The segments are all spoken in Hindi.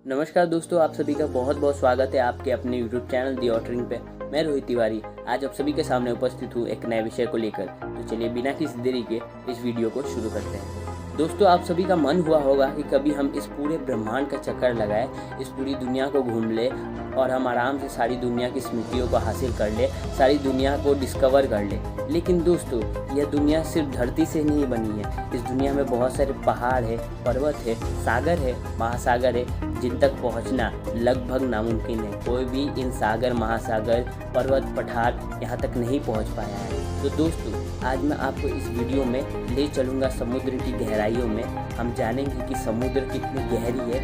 नमस्कार दोस्तों, आप सभी का बहुत बहुत स्वागत है आपके अपने यूट्यूब चैनल दी ऑटरिंग पे। मैं रोहित तिवारी आज आप सभी के सामने उपस्थित हूँ एक नए विषय को लेकर। तो चलिए बिना किसी देरी के इस वीडियो को शुरू करते हैं। दोस्तों, आप सभी का मन हुआ होगा कि कभी हम इस पूरे ब्रह्मांड का चक्कर लगाए, इस पूरी दुनिया को घूम ले और हम आराम से सारी दुनिया की स्मृतियों को हासिल कर ले, सारी दुनिया को डिस्कवर कर ले। लेकिन दोस्तों, यह दुनिया सिर्फ धरती से नहीं बनी है। इस दुनिया में बहुत सारे पहाड़ है, पर्वत है, सागर है, महासागर है, जिन तक पहुंचना लगभग नामुमकिन है। कोई भी इन सागर, महासागर, पर्वत, पठार यहाँ तक नहीं पहुंच पाया है। तो दोस्तों, आज मैं आपको इस वीडियो में ले चलूँगा समुद्र की गहराइयों में। हम जानेंगे कि समुद्र कितनी गहरी है,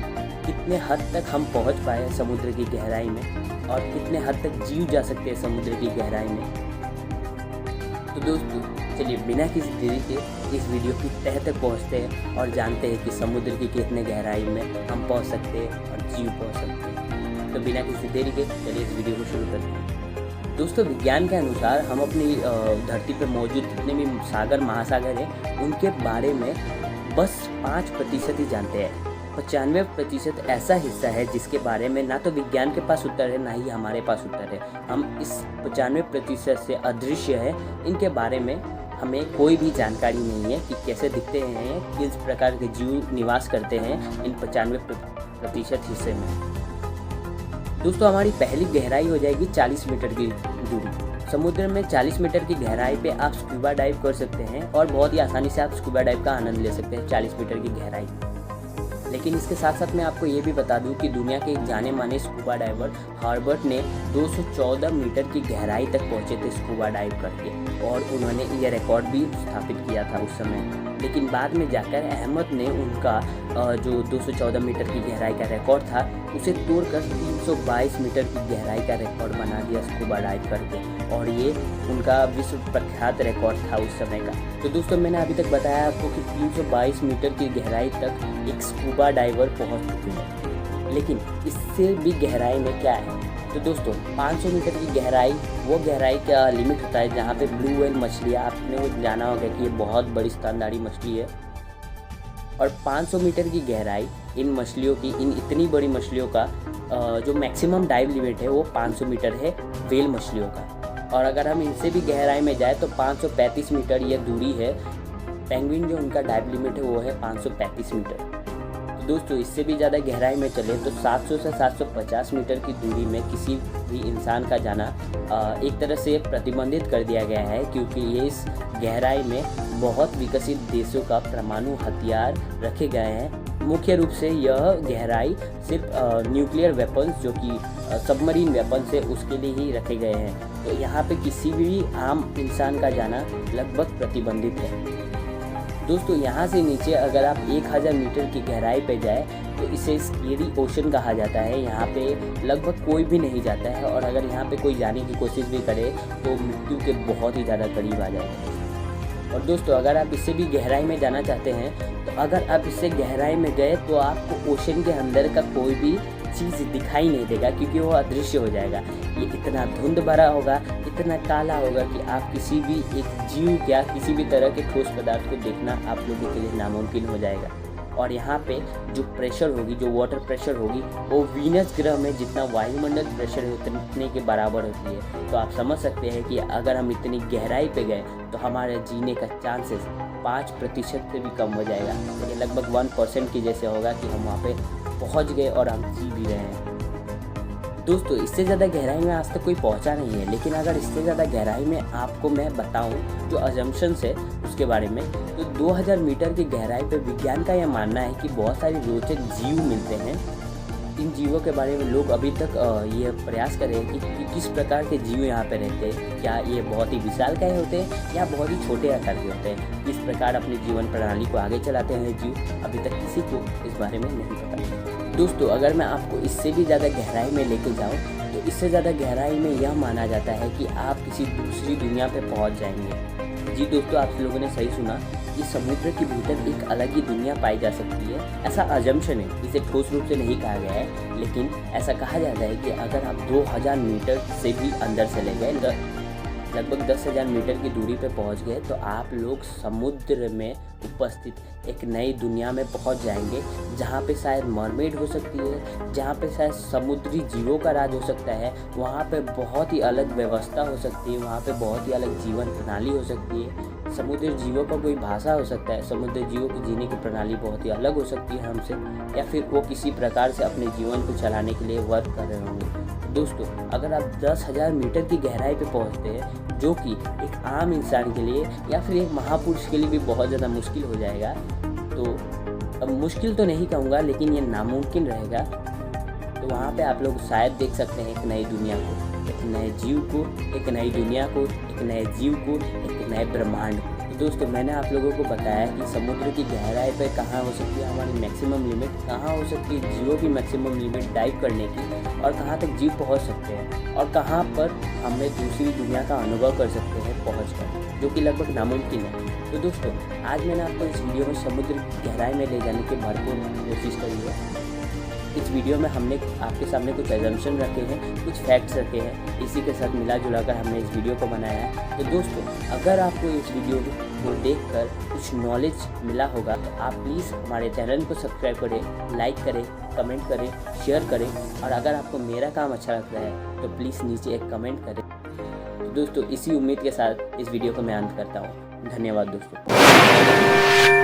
कितने हद तक हम पहुंच पाए हैं समुद्र की गहराई में और कितने हद तक जीव जा सकते हैं समुद्र की गहराई में। तो दोस्तों, चलिए बिना किसी देरी के इस वीडियो की तह तक पहुँचते हैं और जानते हैं कि समुद्र की कितने गहराई में हम पहुँच सकते हैं और जीव पहुँच सकते हैं। तो बिना किसी देरी के चलिए इस वीडियो को शुरू करते हैं। दोस्तों, विज्ञान के अनुसार हम अपनी धरती पर मौजूद जितने भी सागर, महासागर हैं उनके बारे में बस 5% ही जानते हैं। 95% ऐसा हिस्सा है जिसके बारे में ना तो विज्ञान के पास उत्तर है, ना ही हमारे पास उत्तर है। हम इस 95% से अदृश्य है, इनके बारे में हमें कोई भी जानकारी नहीं है कि कैसे दिखते हैं, किस प्रकार के जीव निवास करते हैं इन 95% हिस्से में। दोस्तों, हमारी पहली गहराई हो जाएगी 40 मीटर की दूरी। समुद्र में 40 मीटर की गहराई पे आप स्कूबा डाइव कर सकते हैं और बहुत ही आसानी से आप स्कूबा डाइव का आनंद ले सकते हैं 40 मीटर की गहराई। लेकिन इसके साथ साथ मैं आपको ये भी बता दूं कि दुनिया के एक जाने माने स्कूबा डाइवर हॉबर्ट ने 214 मीटर की गहराई तक पहुंचे थे स्कूबा डाइव करके और उन्होंने ये रिकॉर्ड भी स्थापित किया था उस समय। लेकिन बाद में जाकर अहमद ने उनका जो 214 मीटर की गहराई का रिकॉर्ड था उसे तोड़कर 322 मीटर की गहराई का रिकॉर्ड बना दिया स्कूबा डाइव करके, और ये उनका विश्व प्रख्यात रिकॉर्ड था उस समय का। तो दोस्तों, मैंने अभी तक बताया आपको कि 322 मीटर की गहराई तक एक स्कूबा डाइवर पहुंच चुके हैं। लेकिन इससे भी गहराई में क्या है? तो दोस्तों, 500 मीटर की गहराई वो गहराई का लिमिट होता है जहाँ पे ब्लू व्हेल मछलियाँ, आपने वो जाना होगा कि ये बहुत बड़ी स्तनधारी मछली है। और 500 मीटर की गहराई इन मछलियों की, इन इतनी बड़ी मछलियों का जो मैक्सिमम डाइव लिमिट है वो 500 मीटर है व्हेल मछलियों का। और अगर हम इनसे भी गहराई में जाए तो 535 मीटर ये दूरी है। पेंगुइन जो उनका डाइव लिमिट है वो है 535 मीटर। दोस्तों, इससे भी ज़्यादा गहराई में चले तो 700 से 750 मीटर की दूरी में किसी भी इंसान का जाना एक तरह से प्रतिबंधित कर दिया गया है, क्योंकि ये इस गहराई में बहुत विकसित देशों का परमाणु हथियार रखे गए हैं। मुख्य रूप से यह गहराई सिर्फ न्यूक्लियर वेपन्स, जो कि सबमरीन वेपन्स है, उसके लिए ही रखे गए हैं। तो यहाँ पे किसी भी आम इंसान का जाना लगभग प्रतिबंधित है। दोस्तों, यहाँ से नीचे अगर आप 1000 मीटर की गहराई पे जाए तो इसे स्केरी ओशन कहा जाता है। यहाँ पे लगभग कोई भी नहीं जाता है और अगर यहाँ पे कोई जाने की कोशिश भी करे तो मृत्यु के बहुत ही ज़्यादा करीब आ जाएगा। और दोस्तों, अगर आप इससे भी गहराई में जाना चाहते हैं तो अगर आप इससे गहराई में गए तो आपको ओशन के अंदर का कोई भी चीज़ दिखाई नहीं देगा, क्योंकि वो अदृश्य हो जाएगा। ये इतना धुंध भरा होगा, इतना काला होगा कि आप किसी भी एक जीव या किसी भी तरह के ठोस पदार्थ को देखना आप लोगों के लिए नामुमकिन हो जाएगा। और यहाँ पे जो प्रेशर होगी, जो वाटर प्रेशर होगी, वो वीनस ग्रह में जितना वायुमंडल प्रेशर है उतने के बराबर होती है। तो आप समझ सकते हैं कि अगर हम इतनी गहराई पे गए तो हमारे जीने का चांसेस 5% से भी कम हो जाएगा। तो ये लगभग 1% की जैसे होगा कि हम वहाँ पे पहुँच गए और हम जी भी रहे हैं। दोस्तों, इससे ज़्यादा गहराई में आज तक कोई पहुंचा नहीं है, लेकिन अगर इससे ज़्यादा गहराई में आपको मैं बताऊं जो अजम्पशंस है उसके बारे में, तो 2000 मीटर की गहराई पर विज्ञान का यह मानना है कि बहुत सारे रोचक जीव मिलते हैं। इन जीवों के बारे में लोग अभी तक ये प्रयास कर रहे हैं कि किस प्रकार के जीव यहाँ पे रहते हैं। क्या ये बहुत ही विशालकाय होते हैं या बहुत ही छोटे आकार के होते हैं? किस प्रकार अपनी जीवन प्रणाली को आगे चलाते हैं जीव, अभी तक किसी को इस बारे में नहीं पता। दोस्तों, अगर मैं आपको इससे भी ज़्यादा गहराई में लेके जाऊँ तो इससे ज़्यादा गहराई में यह माना जाता है कि आप किसी दूसरी दुनिया पे पहुँच जाएंगे। जी दोस्तों, आप लोगों ने सही सुना कि समुद्र के भीतर एक अलग ही दुनिया पाई जा सकती है। ऐसा अजम्पशन है, इसे ठोस रूप से नहीं कहा गया है, लेकिन ऐसा कहा जाता है कि अगर आप 2000 मीटर से भी अंदर चले गए, लगभग 10,000 मीटर की दूरी पे पहुंच गए तो आप लोग समुद्र में उपस्थित एक नई दुनिया में पहुंच जाएंगे, जहां पे शायद मरमेड हो सकती है, जहां पे शायद समुद्री जीवों का राज हो सकता है। वहां पे बहुत ही अलग व्यवस्था हो सकती है, वहां पे बहुत ही अलग जीवन प्रणाली हो सकती है। समुद्री जीवों का कोई भाषा हो सकता है, समुद्री जीवों की जीने की प्रणाली बहुत ही अलग हो सकती है हमसे, या फिर वो किसी प्रकार से अपने जीवन को चलाने के लिए वर्क कर रहे होंगे। दोस्तों, अगर आप 10,000 मीटर की गहराई पे पहुंचते हैं, जो कि एक आम इंसान के लिए या फिर एक महापुरुष के लिए भी बहुत ज़्यादा मुश्किल हो जाएगा, तो अब मुश्किल तो नहीं कहूँगा लेकिन ये नामुमकिन रहेगा, तो वहाँ पे आप लोग शायद देख सकते हैं एक नई दुनिया को, एक नए जीव को, एक नई दुनिया को, एक नए जीव को, एक नए ब्रह्मांड को। तो दोस्तों, मैंने आप लोगों को बताया कि समुद्र की गहराई पे कहाँ हो सकती है हमारी मैक्सिमम लिमिट, कहाँ हो सकती है जीवों की मैक्सिमम लिमिट डाइव करने की, और कहाँ तक जीव पहुँच सकते हैं, और कहाँ पर हमें दूसरी दुनिया का अनुभव कर सकते हैं पहुँचकर, जो कि लगभग नामुमकिन है। तो दोस्तों, आज मैंने आपको इस वीडियो में समुद्र की गहराई में ले जाने की भरपूर कोशिश करी है। इस वीडियो में हमने आपके सामने कुछ एजम्पशन रखे हैं, कुछ फैक्ट्स रखे हैं, इसी के साथ मिला जुला कर हमने इस वीडियो को बनाया है। तो दोस्तों, अगर आपको इस वीडियो को देखकर कुछ नॉलेज मिला होगा तो आप प्लीज़ हमारे चैनल को सब्सक्राइब करें, लाइक करें, कमेंट करें, शेयर करें, और अगर आपको मेरा काम अच्छा लगता है तो प्लीज़ नीचे एक कमेंट करें। तो दोस्तों, इसी उम्मीद के साथ इस वीडियो को मैं अंत करता हूँ। धन्यवाद दोस्तों।